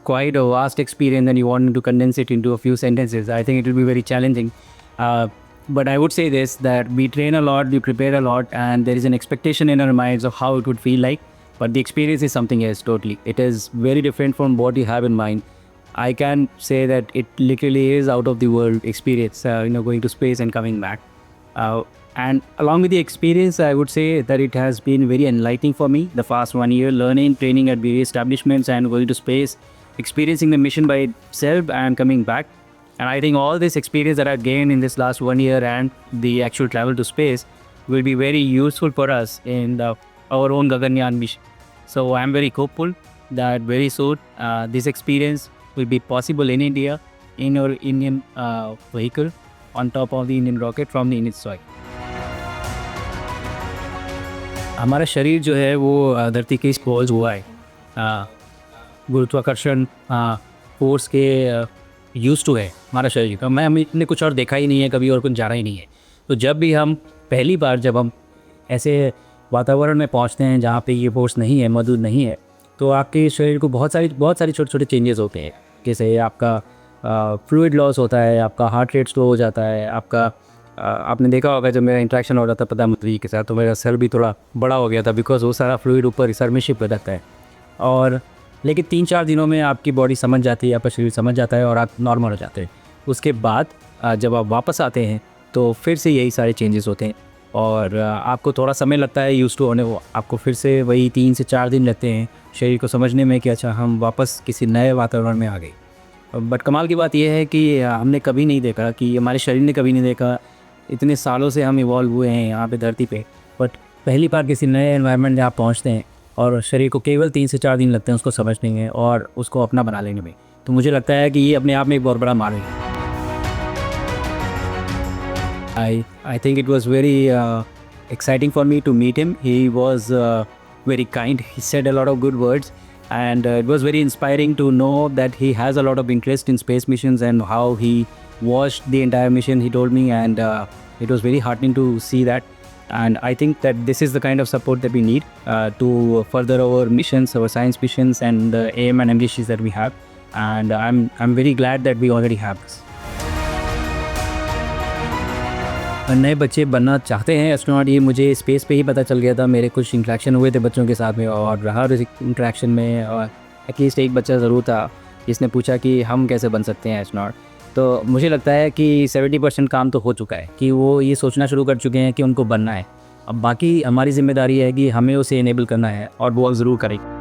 quite a vast experience and you want to condense it into a few sentences, I think it will be very challenging. But I would say this, that we train a lot, we prepare a lot, and there is an expectation in our minds of how it would feel like. But the experience is something else totally. It is very different from what you have in mind. I can say that it literally is out of the world experience, going to space and coming back. And along with the experience, I would say that it has been very enlightening for me. The past 1 year learning, training at various establishments and going to space, experiencing the mission by itself and coming back. And I think all this experience that I've gained in this last 1 year and the actual travel to space will be very useful for us in our own Gaganyaan mission. So I'm very hopeful that very soon this experience will be possible in India, in our Indian vehicle, on top of the Indian rocket from the Indian soil. हमारा शरीर जो है वो धरती के expose हुआ है गुरुत्वाकर्षण फोर्स के यूज टू है हमारा शरीर का। हमने कुछ और देखा ही नहीं है कभी और कुछ जाना ही नहीं है। तो जब भी हम पहली बार जब हम ऐसे वातावरण में पहुंचते हैं जहाँ पे ये फोर्स नहीं है, मौजूद नहीं है, तो आपके शरीर को बहुत सारे छोटे छोटे चेंजेस होते हैं। जैसे आपका फ्लूइड लॉस होता है, आपका हार्ट रेट स्लो हो जाता है, आपका आपने देखा होगा जब मेरा इंट्रैक्शन हो रहा था प्रधानमंत्री के साथ तो मेरा सर भी थोड़ा बड़ा हो गया था, बिकॉज वो सारा फ्लूइड ऊपर सर में शिफ्ट हो जाता है। और लेकिन 3-4 दिनों में आपकी बॉडी समझ जाती है, आपका शरीर समझ जाता है और आप नॉर्मल हो जाते हैं। उसके बाद जब आप वापस आते हैं तो फिर से यही सारे चेंजेस होते हैं और आपको थोड़ा समय लगता है यूज़ टू होने, वो आपको फिर से वही 3 से 4 दिन लगते हैं शरीर को समझने में कि अच्छा हम वापस किसी नए वातावरण में आ गए। बट कमाल की बात यह है कि हमने कभी नहीं देखा, कि हमारे शरीर ने कभी नहीं देखा, इतने सालों से हम इवॉल्व हुए हैं यहाँ पे धरती पे, बट पहली बार किसी नए एनवायरनमेंट में आप पहुँचते हैं और शरीर को केवल 3 से 4 दिन लगते हैं उसको समझने में और उसको अपना बना लेने में। तो मुझे लगता है कि ये अपने आप में एक बहुत बड़ा मार्ग है। I think it was very exciting for me to meet him. He was very kind. He said a lot of good words, and it was very inspiring to know that he has a lot of interest in space missions and how he watched the entire mission. He told me, and it was very heartening to see that. And I think that this is the kind of support that we need to further our missions, our science missions, and the aim and ambitions that we have. And I'm very glad that we already have this. नए बच्चे बनना चाहते हैं astronaut, ये मुझे space पे ही पता चल गया था। मेरे कुछ इंटरेक्शन हुए थे बच्चों के साथ में और हर इंटरेक्शन में और एटलीस्ट एक बच्चा ज़रूर था जिसने पूछा कि हम कैसे बन सकते हैं एस्ट्रोनॉट। तो मुझे लगता है कि 70% काम तो हो चुका है, कि वो ये सोचना शुरू कर चुके हैं कि उनको बनना है। अब बाकी हमारी जिम्मेदारी है कि हमें उसे इनेबल करना है और वो ज़रूर करेंगे।